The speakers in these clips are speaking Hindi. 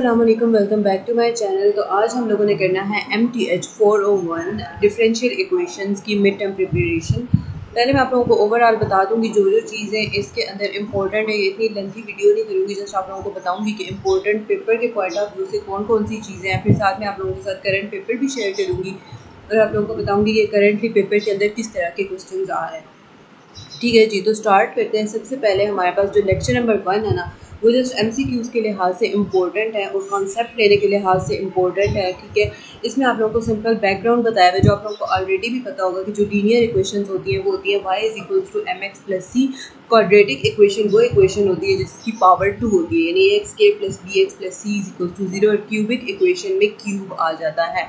अस्सलामुअलैकुम, welcome back to my channel. तो आज हम लोगों ने करना है MTH 401 डिफरेंशियल इक्वेशंस की मिड टर्म प्रिपरेशन। पहले मैं आप लोगों को ओवरऑल बता दूंगी जो जो चीज़ें इसके अंदर इंपॉर्टेंट है। इतनी लेंथी वीडियो नहीं करूँगी, जस्ट आप लोगों को बताऊंगी कि इंपॉर्टेंट पेपर के पॉइंट ऑफ व्यू से कौन कौन सी चीज़ें हैं। फिर साथ में आप लोगों के साथ करंट पेपर भी शेयर करूँगी और आप लोगों को बताऊँगी कि करंटली पेपर के अंदर किस तरह के क्वेश्चन आ रहे हैं। ठीक है जी, तो स्टार्ट करते हैं। सबसे पहले हमारे पास जो लेक्चर नंबर 1 है ना, वो जस्ट MCQs के लिहाज से इम्पोर्टेंट है और कॉन्सेप्ट लेने के लिहाज से इम्पोर्टेंट है। ठीक है, इसमें आप लोगों को सिंपल बैकग्राउंड बताया हुआ है जो आप लोगों को ऑलरेडी भी पता होगा कि जो लीनियर इक्वेशंस होती हैं वो होती है y = mx + c। Quadratic equation वो इक्वेशन होती है जिसकी पावर 2 होती है, यानी xk + bx + c = 0। और क्यूबिक इक्वेशन में क्यूब आ जाता है।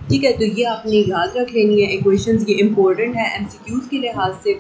ठीक है, तो ये आपने याद रख लेनी है। इक्वेशंस ये इंपॉर्टेंट है MCQs के लिहाज से।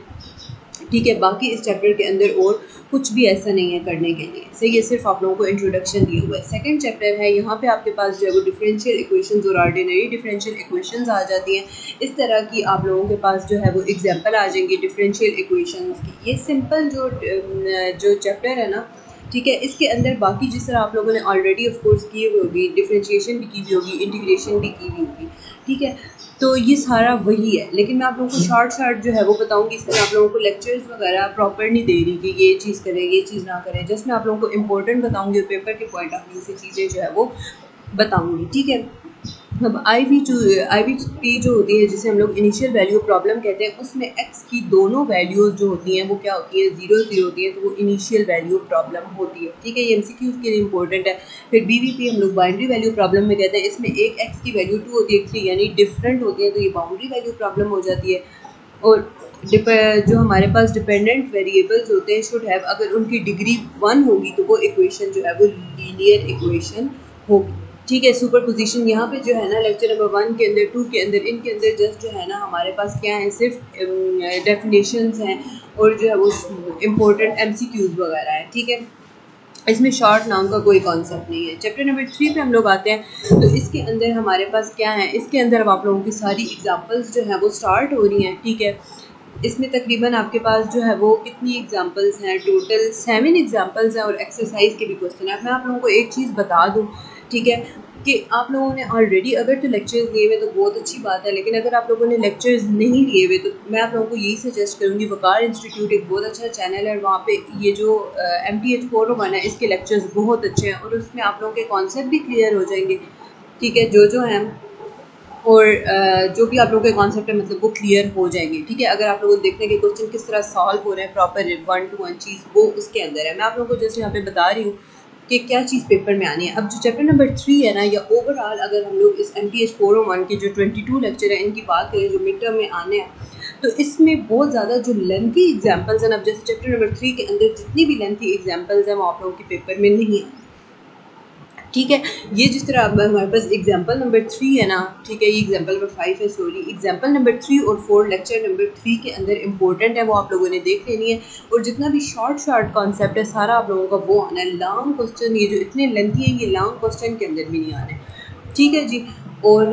ठीक है, बाकी इस चैप्टर के अंदर और कुछ भी ऐसा नहीं है करने के लिए, सही है, सिर्फ आप लोगों को इंट्रोडक्शन दिया हुआ है। सेकंड चैप्टर है, यहाँ पे आपके पास जो है वो डिफरेंशियल इक्वेशंस और ऑर्डिनरी डिफरेंशियल इक्वेशंस आ जाती हैं। इस तरह की आप लोगों के पास जो है वो एग्जांपल आ जाएंगे डिफरेंशियल इक्वेशंस की। ये सिंपल जो चैप्टर है ना, ठीक है, इसके अंदर बाकी जिस तरह आप लोगों ने ऑलरेडी ऑफ कोर्स की हुई होगी, डिफरेंशिएशन भी की हुई होगी, इंटीग्रेशन भी की हुई होगी। ठीक है, तो ये सारा वही है, लेकिन मैं आप लोगों को शॉर्ट जो है वो बताऊंगी। इसमें आप लोगों को लेक्चर्स वगैरह प्रॉपर नहीं दे रही कि ये चीज़ करें ये चीज़ ना करें। जस्ट मैं आप लोगों को इंपॉर्टेंट बताऊंगी और पेपर के पॉइंट ऑफ व्यू से चीज़ें जो है वो बताऊंगी। ठीक है, अब IVP जो होती है, जिसे हम लोग इनिशियल वैल्यू प्रॉब्लम कहते हैं, उसमें x की दोनों वैल्यूज़ जो होती हैं वो क्या होती है, 0 होती है, तो वो इनिशियल वैल्यू प्रॉब्लम होती है। ठीक है, ये MCQs के लिए इंपॉर्टेंट है। फिर BVP हम लोग बाइनरी वैल्यू प्रॉब्लम में कहते हैं, इसमें एक x की वैल्यू 2 होती है, 3 यानी डिफरेंट होती है, तो ये बाउंड्री वैल्यू प्रॉब्लम हो जाती है। और जो हमारे पास डिपेंडेंट वेरिएबल्स होते हैं शुड हैव, अगर उनकी डिग्री 1 होगी तो वो इक्वेशन जो है वो लीनियर इक्वेशन होगी। ठीक है, सुपर पोजिशन यहाँ पे जो है ना लेक्चर नंबर 1 के अंदर, 2 के अंदर, इनके अंदर जस्ट जो है ना हमारे पास क्या है, सिर्फ डेफिनेशंस हैं और जो है वो इम्पोर्टेंट MCQs वगैरह है। ठीक है, इसमें शॉर्ट नाम का कोई कॉन्सेप्ट नहीं है। चैप्टर नंबर 3 पे हम लोग आते हैं, तो इसके अंदर हमारे पास क्या है, इसके अंदर अब आप लोगों की सारी एग्जांपल्स जो है वो स्टार्ट हो रही हैं। ठीक है, इसमें तकरीबन आपके पास जो है वो कितनी एग्जांपल्स हैं, टोटल 7 एग्जांपल्स हैं और एक्सरसाइज के भी क्वेश्चन है। मैं आप लोगों को एक चीज़ बता दूं, ठीक है, कि आप लोगों ने ऑलरेडी अगर तो लेक्चर्स लिए हुए तो बहुत अच्छी बात है, लेकिन अगर आप लोगों ने लेक्चर्स नहीं लिए हुए तो मैं आप लोगों को यही सजेस्ट करूँगी, वकार इंस्टीट्यूट एक बहुत अच्छा चैनल है और वहाँ पे ये जो MTH 401 है इसके लेक्चर्स बहुत अच्छे हैं और उसमें आप लोगों के कॉन्सेप्ट भी क्लियर हो जाएंगे। ठीक है, जो हैं और जो भी आप लोगों के कॉन्सेप्ट है मतलब वो क्लियर हो जाएंगे। ठीक है, अगर आप लोगों को देखने के क्वेश्चन किस तरह सॉल्व हो रहे हैं प्रॉपर 1-to-1 चीज़, वो उसके अंदर है। मैं आप लोगों को जैसे यहाँ पे बता रही हूँ कि क्या चीज़ पेपर में आनी है। अब जो चैप्टर नंबर 3 है ना, या ओवरऑल अगर हम लोग इस MTH 401 के जो 22 लेक्चर है इनकी बात करें जो मिड टर्म में आने हैं, तो इसमें बहुत ज़्यादा जो लेंथी एग्जाम्पल्स हैं, अब जैसे चैप्टर नंबर 3 के अंदर जितनी भी लेंथी एग्जाम्पल्स हैं वो आप लोगों के पेपर में नहीं आए। ठीक है, ये जिस तरह अब हमारे पास एग्जाम्पल नंबर 3 है ना, ठीक है, ये एग्जाम्पल नंबर 5 है, सॉरी, एग्जाम्पल नंबर 3 और 4 लेक्चर नंबर 3 के अंदर इंपॉर्टेंट है, वो आप लोगों ने देख लेनी है। और जितना भी शॉर्ट कॉन्सेप्ट है सारा आप लोगों का वो आना है। लॉन्ग क्वेश्चन ये जो इतने लेंथी है ये लॉन्ग क्वेश्चन के अंदर भी नहीं आने। ठीक है जी, और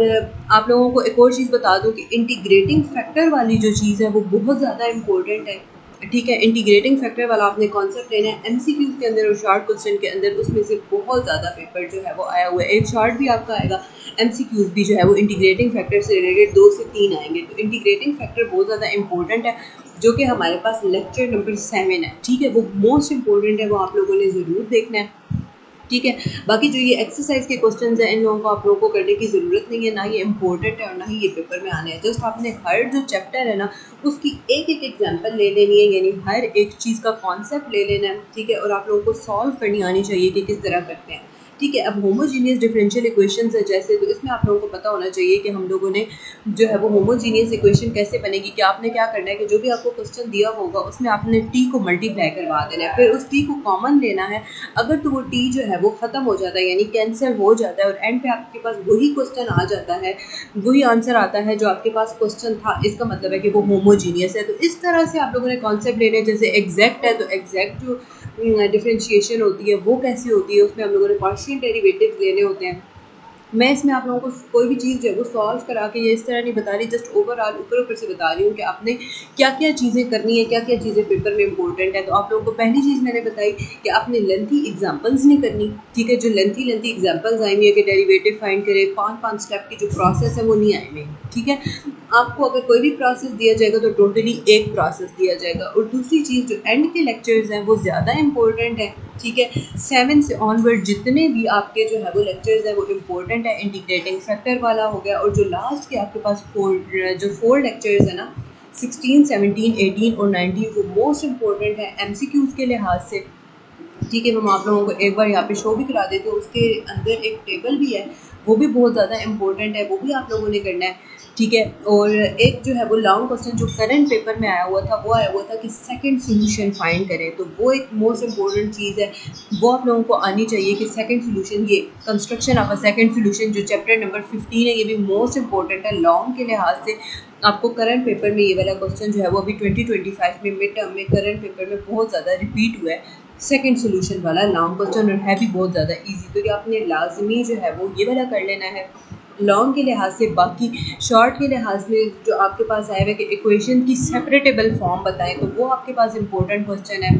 आप लोगों को एक और चीज़ बता दूं कि इंटीग्रेटिंग फैक्टर वाली जो चीज़ है वो बहुत ज़्यादा इंपॉर्टेंट है। ठीक है, इंटीग्रेटिंग फैक्टर वाला आपने कॉन्सेप्ट लेना है MCQs के अंदर और शॉर्ट क्वेश्चन के अंदर, उसमें से बहुत ज़्यादा पेपर जो है वो आया हुआ है। एक शॉर्ट भी आपका आएगा, MCQs भी जो है वो इंटीग्रेटिंग फैक्टर से रिलेटेड 2 से 3 आएंगे। तो इंटीग्रेटिंग फैक्टर बहुत ज़्यादा इंपॉर्टेंट है, जो कि हमारे पास लेक्चर नंबर 7 है। ठीक है, वो मोस्ट इंपॉर्टेंट है, वो आप लोगों ने ज़रूर देखना है। ठीक है, बाकी जो ये एक्सरसाइज के क्वेश्चंस हैं इन लोगों को आप लोगों को करने की ज़रूरत नहीं है, ना ये इंपॉर्टेंट है और ना ही ये पेपर में आने हैं। जस्ट आपने हर जो चैप्टर है ना उसकी एक एक एग्जांपल ले लेनी है, यानी हर एक चीज़ का कॉन्सेप्ट ले लेना है। ठीक है, और आप लोगों को सॉल्व करनी आनी चाहिए कि किस तरह करते हैं। ठीक है, अब होमोजीनियस डिफरेंशियल इक्वेशंस है जैसे, तो इसमें आप लोगों को पता होना चाहिए कि हम लोगों ने जो है वो होमोजीनियस इक्वेशन कैसे बनेगी, कि आपने क्या करना है कि जो भी आपको क्वेश्चन दिया होगा उसमें आपने t को मल्टीप्लाई करवा देना है, फिर उस t को कॉमन लेना है। अगर तो वो t जो है वो ख़त्म हो जाता है यानी कैंसिल हो जाता है और एंड पे आपके पास वही क्वेश्चन आ जाता है, वही आंसर आता है जो आपके पास क्वेश्चन था, इसका मतलब है कि वो होमोजीनियस है। तो इस तरह से आप लोगों ने कॉन्सेप्ट लेने, जैसे एग्जैक्ट है तो एग्जैक्ट जो डिफरेंशिएशन होती है वो कैसी होती है, उसमें हम लोगों ने पार्शियल डेरिवेटिव्स लेने होते हैं। मैं इसमें आप लोगों को कोई भी चीज़ जो है वो सॉल्व करा के ये इस तरह नहीं बता रही, जस्ट ओवरऑल ऊपर ऊपर से बता रही हूँ कि आपने क्या क्या चीज़ें करनी है, क्या क्या चीज़ें पेपर में इंपॉर्टेंट है। तो आप लोगों को पहली चीज़ मैंने बताई कि आपने लेंथी एग्जांपल्स नहीं करनी, ठीक है। जो लेंथी एग्जांपल्स आई हुई है कि डेरिवेटिव फाइंड करे, 5 स्टेप की जो प्रोसेस है वो नहीं आई हुई, ठीक है। आपको अगर कोई भी प्रोसेस दिया जाएगा तो टोटली एक प्रोसेस दिया जाएगा। और दूसरी चीज़ जो एंड के लेक्चर्स हैं वो ज़्यादा इंपॉर्टेंट है, ठीक है। 7 से ऑनवर्ड जितने भी आपके जो है वो लेक्चर्स हैं वो इम्पोर्टेंट है। इंटीग्रेटिंग फैक्टर वाला हो गया, और जो लास्ट के आपके पास फोर लेक्चर्स है ना, 16, 17, 18 और 19, वो मोस्ट इम्पोर्टेंट है MCQs के लिहाज से, ठीक है। मैं आप लोगों को एक बार यहाँ पे शो भी करा देती हूँ। उसके अंदर एक टेबल भी है, वो भी बहुत ज़्यादा इंपॉर्टेंट है, वो भी आप लोगों ने करना है, ठीक है। और एक जो है वो लॉन्ग क्वेश्चन जो करंट पेपर में आया हुआ था, वो आया हुआ था कि सेकंड सोल्यूशन फाइंड करें, तो वो एक मोस्ट इंपॉर्टेंट चीज़ है, वो आप लोगों को आनी चाहिए कि सेकंड सोल्यूशन, ये construction of a second solution जो चैप्टर नंबर 15 है, ये भी मोस्ट इंपॉर्टेंट है लॉन्ग के लिहाज से। आपको करंट पेपर में ये वाला क्वेश्चन जो है वो अभी 2025 में मिड टर्म में करंट पेपर में बहुत ज़्यादा रिपीट हुआ है, सेकंड सोल्यूशन वाला लॉन्ग क्वेश्चन, और है भी बहुत ज़्यादा इजी। तो ये आपने लाजमी जो है वो ये वाला कर लेना है लॉन्ग के लिहाज से। बाकी शॉर्ट के लिहाज में जो आपके पास आया हुआ है कि इक्वेशन की सेपरेटेबल फॉर्म बताएं, तो वो आपके पास इंपॉर्टेंट क्वेश्चन है,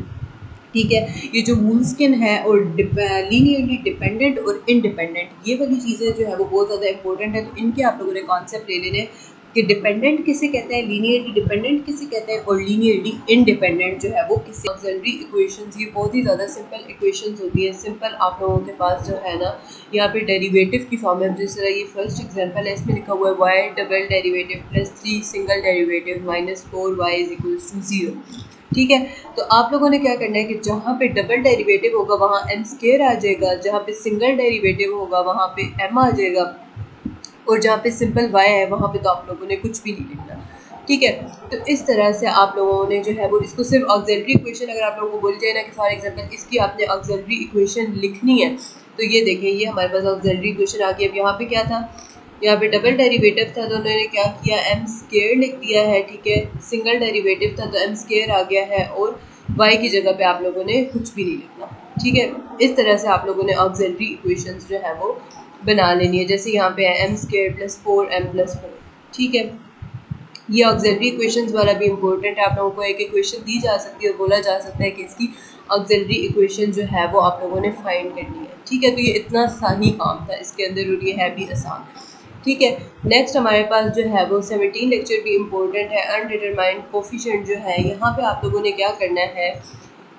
ठीक है। ये जो वुल्स्किन है और लीनियरली डिपेंडेंट और इंडिपेंडेंट, ये वाली चीज़ें जो है वो बहुत ज़्यादा इंपॉर्टेंट है। तो इनके आप लोगों ने कॉन्सेप्ट ले लेने कि डिपेंडेंट किसे कहते हैं, लीनियरली डिपेंडेंट किसे कहते हैं, और लीनियरली इंडिपेंडेंट जो है वो किसे। ऑक्सिलरी इक्वेशंस, ये बहुत ही ज़्यादा सिंपल इक्वेशंस होती है। सिंपल आप लोगों के पास जो है ना यहाँ पे डेरिवेटिव की फॉर्म है, जिस तरह ये फर्स्ट एग्जांपल है, इसमें लिखा हुआ है y double derivative plus 3 single derivative minus 4y is equals to 0, ठीक है। तो आप लोगों ने क्या करना है कि जहाँ पे डबल डेरिवेटिव होगा वहाँ m स्क्वायर आ जाएगा, जहाँ पे सिंगल डेरिवेटिव होगा वहाँ पे m आ जाएगा, और जहाँ पे सिंपल y है वहाँ पे तो आप लोगों ने कुछ भी नहीं लिखना, ठीक है। तो इस तरह से आप लोगों ने जो है वो इसको सिर्फ ऑक्सिलरी इक्वेशन, अगर आप लोगों को बोल जाए ना कि फॉर एग्जांपल इसकी आपने ऑक्सिलरी इक्वेशन लिखनी है, तो ये देखें ये हमारे पास ऑक्सिलरी इक्वेशन आ गई। अब यहाँ पे क्या था, यहाँ पे डबल डेरिवेटिव था तो उन्होंने क्या किया, m स्क्वायर लिख दिया है, ठीक है। सिंगल डेरिवेटिव था तो m स्क्वायर आ गया है, और y की जगह पे आप लोगों ने कुछ भी नहीं लिखना, ठीक है। इस तरह से आप लोगों ने ऑक्सिलरी इक्वेशंस जो है वो बना लेनी है। जैसे यहाँ पे है m square plus 4m plus 4, ठीक है। ये ऑक्सिलरी इक्वेशंस वाला भी इम्पोर्टेंट है। आप लोगों को एक इक्वेशन दी जा सकती है और बोला जा सकता है कि इसकी ऑक्सिलरी इक्वेशन जो है वो आप लोगों ने फाइंड करनी है, ठीक है। तो ये इतना आसानी काम था इसके अंदर, और ये है भी आसान, ठीक है। नेक्स्ट हमारे पास जो है वो 17 लेक्चर भी इम्पोर्टेंट है। अनडिटरमाइंड कोफिशिएंट जो है, यहाँ पे आप लोगों ने क्या करना है,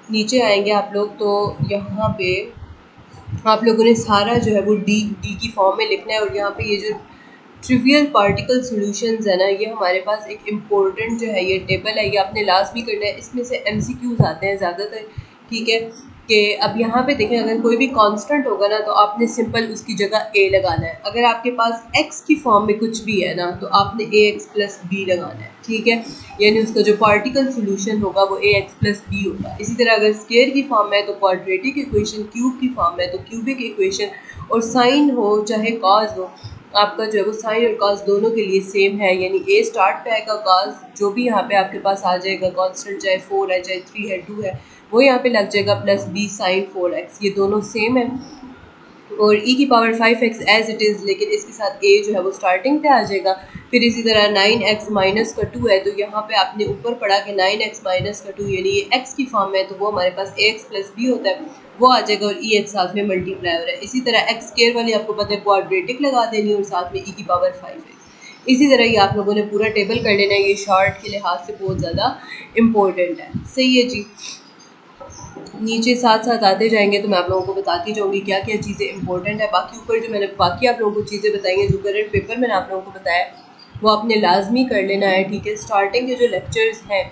नीचे आएंगे आप लोग तो यहाँ पे आप लोगों ने सारा जो है वो डी की फॉर्म में लिखना है। और यहाँ पे ये जो ट्रिवियल पार्टिकल सॉल्यूशंस है ना, ये हमारे पास एक इम्पोर्टेंट जो है ये टेबल है, ये आपने लास्ट भी करना है। इसमें से MCQs आते हैं ज़्यादातर, ठीक है। कि अब यहाँ पे देखें, अगर कोई भी कांस्टेंट होगा ना तो आपने सिंपल उसकी जगह a लगाना है। अगर आपके पास x की फॉर्म में कुछ भी है ना तो आपने ax प्लस b लगाना है, ठीक है। यानी उसका जो पार्टिकल सोल्यूशन होगा वो ax प्लस b होगा। इसी तरह अगर स्क्वायर की फॉर्म में है तो क्वाड्रेटिक इक्वेशन, क्यूब की फॉर्म में है तो क्यूबिक इक्वेशन, और साइन हो चाहे कॉज हो, आपका जो है वो साइन और कॉस दोनों के लिए सेम है। यानी a स्टार्ट पे आएगा, कॉस जो भी यहाँ पे आपके पास आ जाएगा, कांस्टेंट चाहे 4 है चाहे 3 है 2 है, वो यहाँ पे लग जाएगा, प्लस b साइन 4x, ये दोनों सेम है। और e की power 5x as it is, लेकिन इसके साथ a जो है वो स्टार्टिंग पे आ जाएगा। फिर इसी तरह 9x माइनस का 2 है तो यहाँ पे आपने ऊपर पढ़ा कि 9x माइनस का 2, यानी ये x की फॉर्म में है तो वो हमारे पास ax प्लस b होता है, वो आ जाएगा, और e x साथ में मल्टीप्लाई हो रहा है। इसी तरह x स्क्वायर वाली आपको पता है क्वाड्रेटिक लगा देनी है, और साथ में e की पावर 5x। इसी तरह ये आप लोगों ने पूरा टेबल कर लेना है, ये शॉर्ट के लिहाज से बहुत ज़्यादा इम्पोर्टेंट है, सही है जी। नीचे साथ साथ आते जाएंगे तो मैं आप लोगों को बताती जाऊंगी क्या क्या चीज़ें इंपॉर्टेंट है। बाकी ऊपर जो मैंने बाकी आप लोगों को चीज़ें बताई हैं, जो करंट पेपर मैंने आप लोगों को बताया वो आपने लाजमी कर लेना है, ठीक है। स्टार्टिंग के जो लेक्चर्स हैं,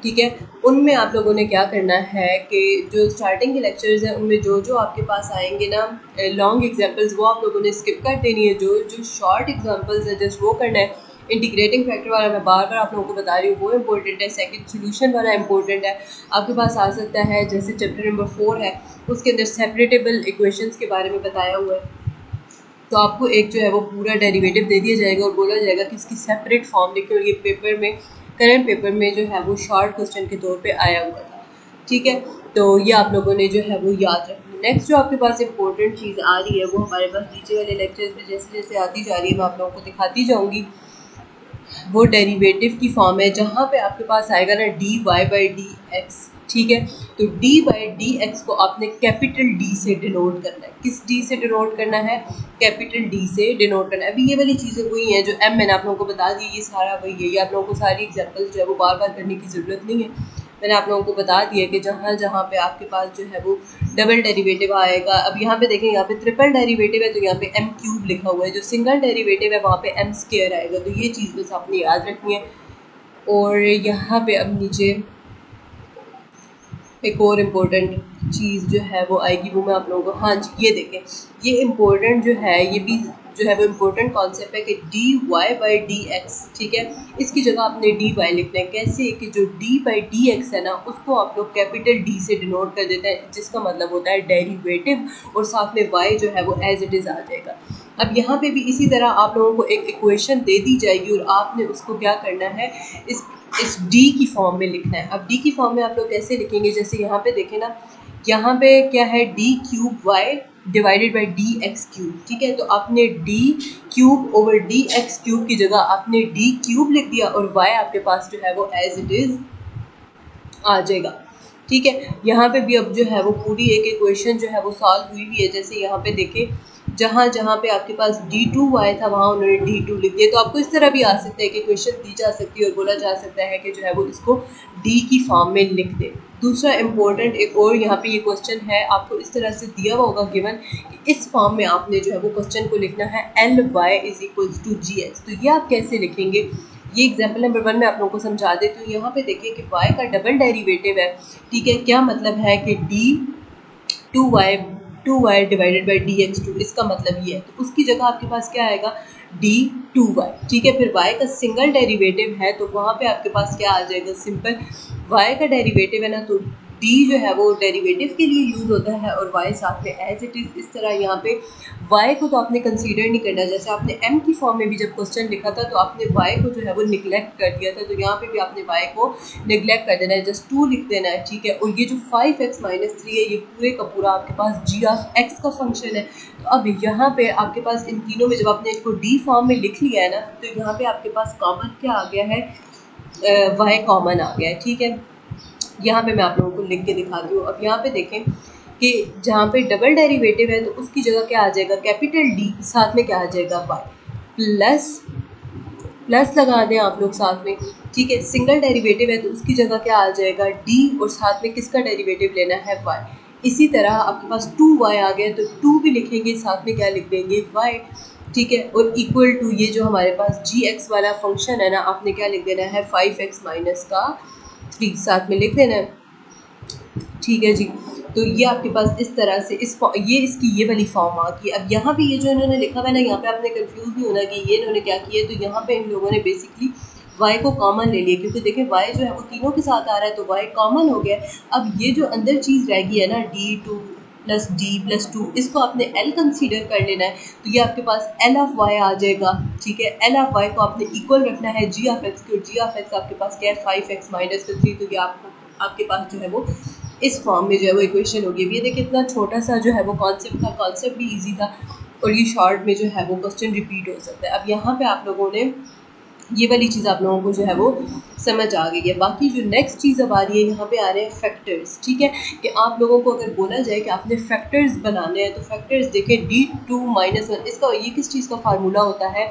ठीक है, उनमें आप लोगों ने क्या करना है कि जो स्टार्टिंग के लेक्चर्स हैं उनमें जो जो आपके पास आएंगे ना लॉन्ग एग्जाम्पल्स, वो आप लोगों ने स्किप कर देनी है। जो जो शॉर्ट एग्जाम्पल्स है जस्ट वो करना है। इंटीग्रेटिंग फैक्टर वाला मैं बार बार आप लोगों को बता रही हूँ, वो इंपॉर्टेंट है। सेकंड सोल्यूशन वाला इंपॉर्टेंट है। आपके पास आ सकता है जैसे चैप्टर नंबर 4 है, उसके अंदर सेपरेटेबल इक्वेशंस के बारे में बताया हुआ है, तो आपको एक जो है वो पूरा डेरिवेटिव दे दिया जाएगा और बोला जाएगा कि इसकी सेपरेट फॉर्म लिखिए, और ये पेपर में करंट पेपर में जो है वो शॉर्ट क्वेश्चन के तौर पे आया हुआ था, ठीक है। तो ये आप लोगों ने जो है वो याद रखना। नेक्स्ट जो आपके पास इंपॉर्टेंट चीज़ आ रही है वो हमारे पास नीचे वाले लेक्चर्स में जैसे जैसे आती जा रही है मैं आप लोगों को दिखाती जाऊँगी। वो डेरिवेटिव की फॉर्म है जहाँ पे आपके पास आएगा ना dy बाई डी एक्स, ठीक है। तो d बाई डी एक्स को आपने कैपिटल D से डिनोट करना है। किस D से डिनोट करना है? कैपिटल D से डिनोट करना है। अभी ये वाली चीज़ें वही हैं जो m मैंने आप लोगों को बता दी, ये सारा वही है। ये आप लोगों को सारी एग्जांपल्स जो है वो बार बार करने की ज़रूरत नहीं है। मैंने आप लोगों को बता दिया कि जहाँ जहाँ पे आपके पास जो है वो डबल डेरिवेटिव आएगा। अब यहाँ पे देखें, यहाँ पे ट्रिपल डेरिवेटिव है तो यहाँ पे m क्यूब लिखा हुआ है। जो सिंगल डेरिवेटिव है वहाँ पे m स्क्वायर आएगा। तो ये चीज़ बस आपने याद रखनी है। और यहाँ पे अब नीचे एक और इम्पोर्टेंट चीज़ जो है वो आएगी, वो मैं आप लोगों को, हाँ जी ये देखें, ये इम्पोर्टेंट जो है, ये भी जो है वो इम्पोर्टेंट कॉन्सेप्ट है कि D Y by D X, ठीक है। इसकी जगह आपने डी वाई लिखना है। कैसे? कि जो डी बाई डी एक्स है ना उसको आप लोग कैपिटल डी से डिनोट कर देते हैं, जिसका मतलब होता है डेरिवेटिव, और साथ में वाई जो है वो एज इट इज़ आ जाएगा। अब यहाँ पे भी इसी तरह आप लोगों को एक इक्वेशन दे दी जाएगी और आपने उसको क्या करना है, इस d की फॉर्म में लिखना है। अब d की फॉर्म में आप लोग कैसे लिखेंगे? जैसे यहाँ पे देखें ना, यहाँ पे क्या है, d cube Y divided by D X cube, ठीक है। तो आपने d cube over D X cube की जगह आपने d क्यूब लिख दिया और y आपके पास जो है वो एज इट इज़ आ जाएगा, ठीक है। यहाँ पे भी अब जो है वो पूरी एक इक्वेशन जो है वो सॉल्व हुई हुई है। जैसे यहाँ पे देखें, जहाँ जहाँ पे आपके पास d2y था वहाँ उन्होंने d2 लिख दिया। तो आपको इस तरह भी आ सकता है कि क्वेश्चन दी जा सकती है और बोला जा सकता है कि जो है वो इसको d की फॉर्म में लिख दे। दूसरा इम्पोर्टेंट एक और यहाँ पे ये क्वेश्चन है, आपको इस तरह से दिया हुआ होगा गिवन कि इस फॉर्म में आपने जो है वो क्वेश्चन को लिखना है ly is equals to gx। तो ये आप कैसे लिखेंगे? ये एग्जाम्पल नंबर 1 में आप लोगों को समझा देती हूँ। यहाँ पे देखिए कि y का डबल डेरिवेटिव है, ठीक है। क्या मतलब है कि two Y divided by D X two, इसका मतलब ये है। तो उसकी जगह आपके पास क्या आएगा, d2y, ठीक है। फिर y का सिंगल डेरिवेटिव है तो वहाँ पे आपके पास क्या आ जाएगा, सिंपल y का डेरिवेटिव है ना, तो d जो है वो डेरिवेटिव के लिए यूज़ होता है और y साथ में एज इट इज़। इस तरह यहाँ पे y को तो आपने कंसीडर नहीं करना। जैसे आपने m की फॉर्म में भी जब क्वेश्चन लिखा था तो आपने y को जो है वो निगलेक्ट कर दिया था, तो यहाँ पे भी आपने y को निगलेक्ट कर देना है, जस्ट 2 लिख देना है, ठीक है। और ये जो 5x माइनस 3 है ये पूरे का पूरा आपके पास g ऑफ x का फंक्शन है। तो अब यहाँ पे आपके पास इन तीनों में जब आपने इसको d फॉर्म में लिख लिया है ना, तो यहाँ पे आपके पास कॉमन क्या आ गया है, y कॉमन आ गया है, ठीक है। यहाँ पे मैं आप लोगों को लिख के दिखाती हूँ। अब यहाँ पे देखें कि जहाँ पे डबल डेरिवेटिव है तो उसकी जगह क्या आ जाएगा, कैपिटल D, साथ में क्या आ जाएगा y, प्लस लगा दें आप लोग साथ में, ठीक है। सिंगल डेरिवेटिव है तो उसकी जगह क्या आ जाएगा d, और साथ में किसका डेरिवेटिव लेना है, y। इसी तरह आपके पास 2y आ गया तो 2 भी लिखेंगे, साथ में क्या लिख देंगे, y, ठीक है। और इक्वल टू ये जो हमारे पास gx वाला फंक्शन है ना, आपने क्या लिख देना है, 5x माइनस का 3 साथ में लिख देना है, ठीक है जी। तो ये आपके पास इस तरह से इसकी ये वाली फॉर्म आ गई। अब यहाँ पे ये जो इन्होंने लिखा हुआ है ना, यहाँ पे आपने कंफ्यूज नहीं होना कि ये इन्होंने क्या किया है। तो यहाँ पे इन लोगों ने बेसिकली y को कॉमन ले लिया, क्योंकि देखिए y जो है वो तीनों के साथ आ रहा है तो y कॉमन हो गया। अब ये जो अंदर चीज़ रह गई है ना, d2 प्लस d प्लस 2, इसको आपने l कंसीडर कर लेना है। तो ये आपके पास l ऑफ y आ जाएगा, ठीक है। l ऑफ y को आपने इक्वल रखना है g ऑफ x के, और g ऑफ x आपके पास क्या है, 5x माइनस 3। तो ये आपके पास जो है वो इस फॉर्म में जो है वो इक्वेशन होगी। ये देखिए इतना छोटा सा जो है वो कॉन्सेप्ट था, कॉन्सेप्ट भी इजी था और ये शॉर्ट में जो है वो क्वेश्चन रिपीट हो सकता है। अब यहाँ पे आप लोगों ने ये वाली चीज़ आप लोगों को जो है वो समझ आ गई है। बाकी जो नेक्स्ट चीज़ अब आ रही है, यहाँ पे आ रहे हैं फैक्टर्स, ठीक है। कि आप लोगों को अगर बोला जाए कि आपने फैक्टर्स बनाने हैं तो फैक्टर्स देखें, d2 माइनस 1, इसका ये किस चीज़ का फार्मूला होता है,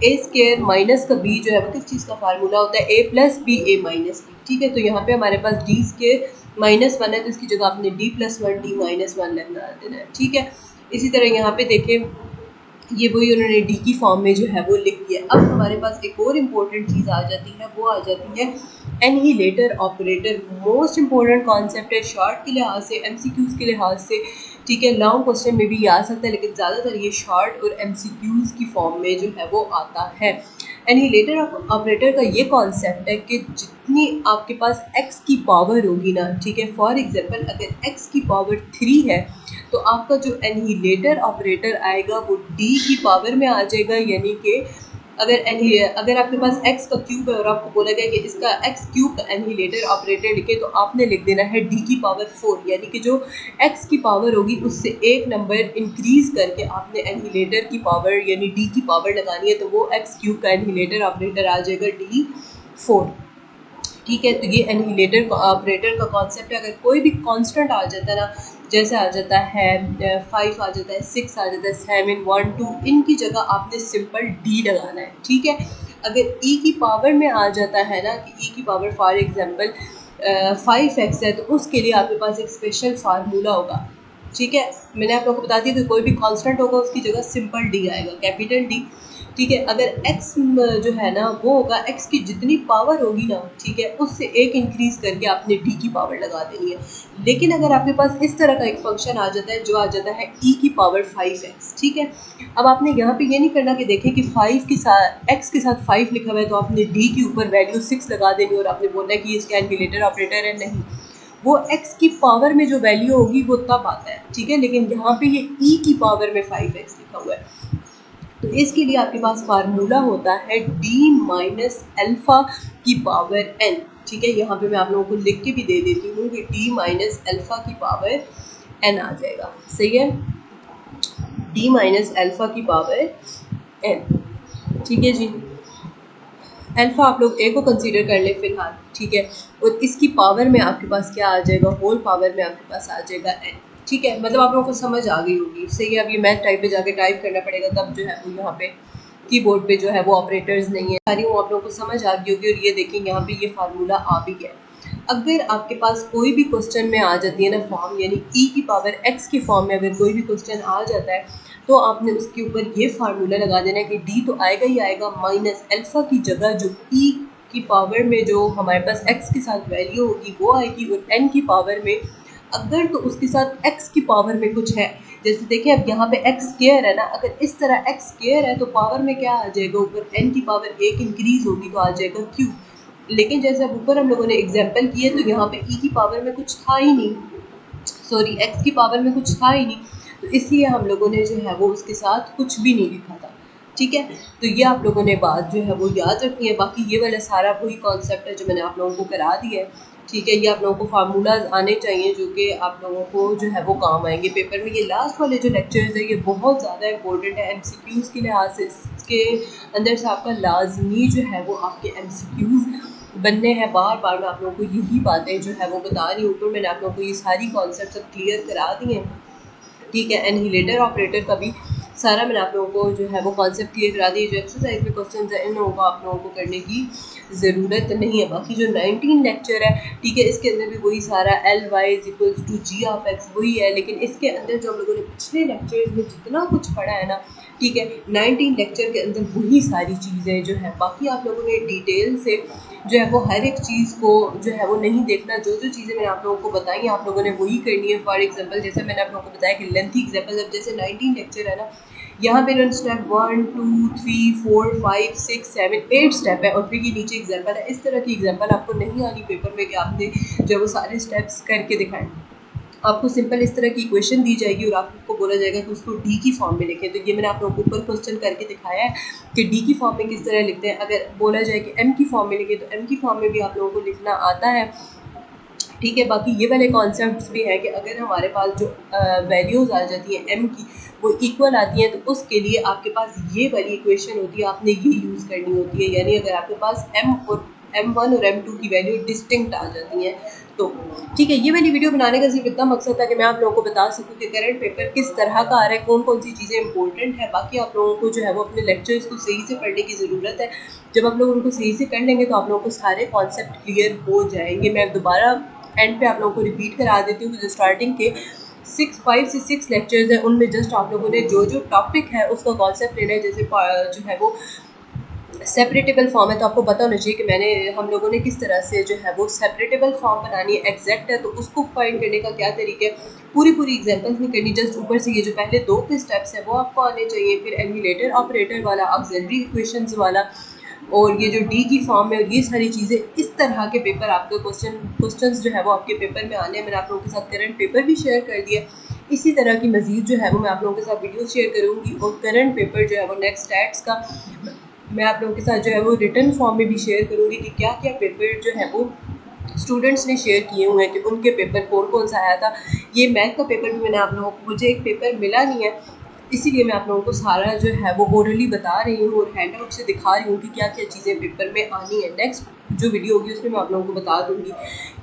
a स्क्वायर माइनस का b जो है वो किस चीज़ का फार्मूला होता है, a plus B a minus b, ठीक है। तो यहाँ पे हमारे पास d स्क्वायर माइनस 1 है तो इसकी जगह आपने d प्लस 1 d माइनस 1 लगा देना है, ठीक है। इसी तरह यहाँ पे देखें, ये वही उन्होंने डी की फॉर्म में जो है वो लिख दिया। अब हमारे पास एक और इम्पोर्टेंट चीज़ आ जाती है, वो आ जाती है एनहिलेटर ऑपरेटर। मोस्ट इम्पोर्टेंट कॉन्सेप्ट है शॉर्ट के लिहाज से, एमसीक्यूज़ के लिहाज से, ठीक है। लॉन्ग क्वेश्चन में भी आ सकता है लेकिन ज़्यादातर ये शॉर्ट और एमसीक्यूज़ की फॉर्म में जो है वो आता है। एनहिलेटर ऑपरेटर का ये कॉन्सेप्ट है कि जितनी आपके पास x की पावर होगी ना, ठीक है, फॉर एग्जांपल अगर x की पावर 3 है तो आपका जो एनहिलेटर ऑपरेटर आएगा वो d की पावर में आ जाएगा, यानी कि अगर आपके पास x का क्यूब है और आपको बोला गया कि इसका x क्यूब का एनिहिलेटर ऑपरेटर लिखे, तो आपने लिख देना है d की पावर 4, यानी कि जो x की पावर होगी उससे एक नंबर इंक्रीज करके आपने एनिहिलेटर की पावर यानी d की पावर लगानी है, तो वो x क्यूब का एनिहिलेटर ऑपरेटर आ जाएगा d4। ठीक है, तो ये एनिहिलेटर ऑपरेटर का कॉन्सेप्ट है। अगर कोई भी कांस्टेंट आ जाता है ना, जैसे आ जाता है 5 आ जाता है, 6 आ जाता है, 7, 1, 2, इनकी जगह आपने सिंपल d लगाना है। ठीक है, अगर e की पावर में आ जाता है ना कि e की पावर फॉर एग्जांपल 5x है, तो उसके लिए आपके पास एक स्पेशल फार्मूला होगा। ठीक है, मैंने आप लोगों को बता दिया कि कोई भी कांस्टेंट होगा उसकी जगह सिंपल d आएगा, कैपिटल D। ठीक है, अगर x जो है ना वो होगा, x की जितनी पावर होगी ना, ठीक है, उससे एक इंक्रीज करके आपने d की पावर लगा देनी है। लेकिन अगर आपके पास इस तरह का एक फंक्शन आ जाता है जो आ जाता है e की पावर 5x, ठीक है, अब आपने यहाँ पे ये नहीं करना कि देखें कि 5 के साथ x के साथ 5 लिखा हुआ है तो आपने d के ऊपर वैल्यू 6 लगा देनी और आपने बोलना है कि इसका एनिहिलेटर ऑपरेटर है। नहीं, वो x की पावर में जो वैल्यू होगी वो तब आता है। ठीक है, लेकिन यहाँ पे ये e की पावर में 5x लिखा हुआ है, तो इसके लिए आपके पास फार्मूला होता है d माइनस अल्फ़ा की पावर n। ठीक है, यहाँ पे मैं आप लोगों को लिख के भी दे देती हूँ कि d माइनस अल्फ़ा की पावर n आ जाएगा। सही है, d माइनस अल्फ़ा की पावर n। ठीक है जी, अल्फ़ा आप लोग a को कंसीडर कर ले फिलहाल। ठीक है, और इसकी पावर में आपके पास क्या आ जाएगा, होल पावर में आपके पास आ जाएगा n। ठीक है, मतलब आप लोगों को समझ आ गई होगी। सही है, अब ये मैथ टाइप पे जाके टाइप करना पड़ेगा, तब जो है वो यहाँ पे कीबोर्ड पे जो है वो ऑपरेटर्स नहीं है सारी, वो आप लोगों को समझ आ गई होगी। और ये देखें यहाँ पे ये फार्मूला आ भी गया। अगर आपके पास कोई भी क्वेश्चन में आ जाती है ना फॉर्म, यानी e की पावर x की फॉर्म में अगर कोई भी क्वेश्चन आ जाता है, तो आपने उसके ऊपर ये फार्मूला लगा देना है कि d तो आएगा ही आएगा, माइनस अल्फ़ा की जगह जो e की पावर में जो हमारे पास x के साथ वैल्यू होगी वो आएगी, और n की पावर में अगर तो उसके साथ x की पावर में कुछ है, जैसे देखिए अब यहाँ पे x स्क्वायर है ना, अगर इस तरह x स्क्वायर है तो पावर में क्या आ जाएगा, ऊपर n की पावर 1 इंक्रीज होगी तो आ जाएगा q। लेकिन जैसे अब ऊपर हम लोगों ने एग्जाम्पल किए तो यहाँ पे e की पावर में कुछ था ही नहीं, सॉरी x की पावर में कुछ था ही नहीं, तो इसलिए हम लोगों ने जो है वो उसके साथ कुछ भी नहीं लिखा था। ठीक है, तो ये आप लोगों ने बात जो है वो याद रखनी है। बाकी ये वाला सारा वही कॉन्सेप्ट है जो मैंने आप लोगों को करा दिया है। ठीक है, ये आप लोगों को फार्मूलाज आने चाहिए जो कि आप लोगों को जो है वो काम आएंगे पेपर में। ये लास्ट वाले जो लेक्चर्स है ये बहुत ज़्यादा इंपॉर्टेंट है MCQs के लिहाज से। इसके अंदर से आपका लाजमी जो है वो आपके MCQs बनने हैं। बार बार मैं आप लोगों को यही बातें जो है वो बता रही हूँ, तो मैंने आप लोगों को ये सारी कॉन्सेप्ट सब क्लियर करा दिए हैं। ठीक है, एनिहिलेटर ऑपरेटर का भी सारा मैंने आप लोगों को जो है वो कॉन्सेप्ट क्लियर करा दिए। जो एक्सरसाइज में क्वेश्चन है इन लोगों को आप लोगों को करने की ज़रूरत नहीं है। बाकी जो 19 लेक्चर है, ठीक है, इसके अंदर भी वही सारा Ly equals to G of X वही है, लेकिन इसके अंदर जो हम लोगों ने पिछले लेक्चर में जितना कुछ पढ़ा है ना, ठीक है, 19 लेक्चर के अंदर वही सारी चीज़ें जो है। बाकी आप लोगों ने डिटेल से जो है वो हर एक चीज़ को जो है वो नहीं देखना, जो जो चीज़ें मैंने आप लोगों को बताई आप लोगों ने वही करनी है। फॉर एग्जांपल जैसे मैंने आप लोगों को बताया कि लेंथी एग्जांपल, अब जैसे 19 लेक्चर है ना, यहाँ पे इन्होंने स्टेप 1 2 3 4 5 6 7 8 स्टेप है, और फिर ये नीचे एग्जांपल है। इस तरह की एग्जांपल आपको नहीं आनी पेपर में कि आपने जो वो सारे स्टेप्स करके दिखाएं। आपको सिंपल इस तरह की इक्वेशन दी जाएगी और आपको बोला जाएगा कि उसको डी की फॉर्म में लिखें। तो ये मैंने आप लोगों को ऊपर क्वेश्चन करके दिखाया है कि डी की फॉर्म में किस तरह लिखते हैं। अगर बोला जाए कि एम की फॉर्म में लिखे तो एम की फॉर्म में भी आप लोगों को लिखना आता है। ठीक है, बाकी ये वाले कॉन्सेप्ट्स भी है कि अगर हमारे पास जो वैल्यूज़ आ जाती हैं एम की वो इक्वल आती हैं, तो उसके लिए आपके पास ये वाली इक्वेशन होती है, आपने ये यूज़ करनी होती है। यानी अगर आपके पास एम और M1 और M2 की वैल्यू डिस्टिंक्ट आ जाती हैं तो ठीक है। ये वाली वीडियो बनाने का सिर्फ इतना मकसद था कि मैं आप लोगों को बता सकूं कि करंट पेपर किस तरह का आ रहा है, कौन कौन सी चीज़ें इंपॉर्टेंट है। बाकी आप लोगों को जो है वो अपने लेक्चर्स को सही से पढ़ने की ज़रूरत है। जब आप लोग उनको सही से कर लेंगे तो आप लोगों को सारे कॉन्सेप्ट क्लियर हो जाएंगे। मैं दोबारा एंड पे आप लोगों को रिपीट करा देती हूँ कि जो स्टार्टिंग के 5 से 6 लेक्चर्स हैं उनमें जस्ट आप लोगों ने जो जो टॉपिक है उसका कॉन्सेप्ट लेना है। जैसे जो है वो सेपरेटेबल फॉर्म है तो आपको पता होना चाहिए कि हम लोगों ने किस तरह से जो है वो सेपरेटेबल फॉर्म बनानी है। एग्जैक्ट है तो उसको फाइंड करने का क्या तरीका है, पूरी एग्जांपल्स नहीं करनी, जस्ट ऊपर से ये जो पहले 2 के स्टेप्स है वो आपको आने चाहिए। फिर एनिहिलेटर ऑपरेटर वाला, ऑक्सिलरी इक्वेशंस वाला, और ये जो डी की फॉर्म है, और ये सारी चीज़ें इस तरह के पेपर आपके क्वेश्चंस जो है वो आपके पेपर में आने हैं। मैंने आप लोगों के साथ करंट पेपर भी शेयर कर दिया। इसी तरह की मज़ीद जो है वो मैं आप लोगों के साथ वीडियो शेयर करूँगी। और करंट पेपर जो है वो नेक्स्ट स्टैट्स का मैं आप लोगों के साथ जो है वो रिटन फॉर्म में भी शेयर करूँगी कि क्या क्या पेपर जो है वो स्टूडेंट्स ने शेयर किए हुए हैं कि उनके पेपर कौन सा आया था। ये मैथ का पेपर भी मैंने आप लोगों को, मुझे एक पेपर मिला नहीं है, इसीलिए मैं आप लोगों को सारा जो है वो ओरली बता रही हूँ और हैंड आउट से दिखा रही हूँ कि क्या क्या चीज़ें पेपर में आनी है। नेक्स्ट जो वीडियो होगी उसमें मैं आप लोगों को बता दूँगी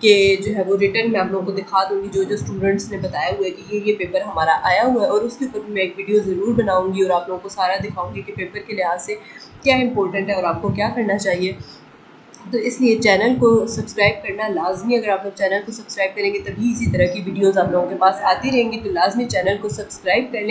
कि जो है वो रिटर्न में आप लोगों को दिखा दूँगी जो जो स्टूडेंट्स ने बताया हुआ है कि ये पेपर हमारा आया हुआ है, और उसके ऊपर मैं एक वीडियो ज़रूर बनाऊँगी और आप लोगों को सारा दिखाऊँगी कि पेपर के लिहाज से क्या इंपॉर्टेंट है और आपको क्या करना चाहिए। तो इसलिए चैनल को सब्सक्राइब करना लाजमी, अगर आप लोग चैनल को सब्सक्राइब करेंगे तभी इसी तरह की वीडियोस आप लोगों के पास आती रहेंगी, तो लाजमी चैनल को सब्सक्राइब कर लें।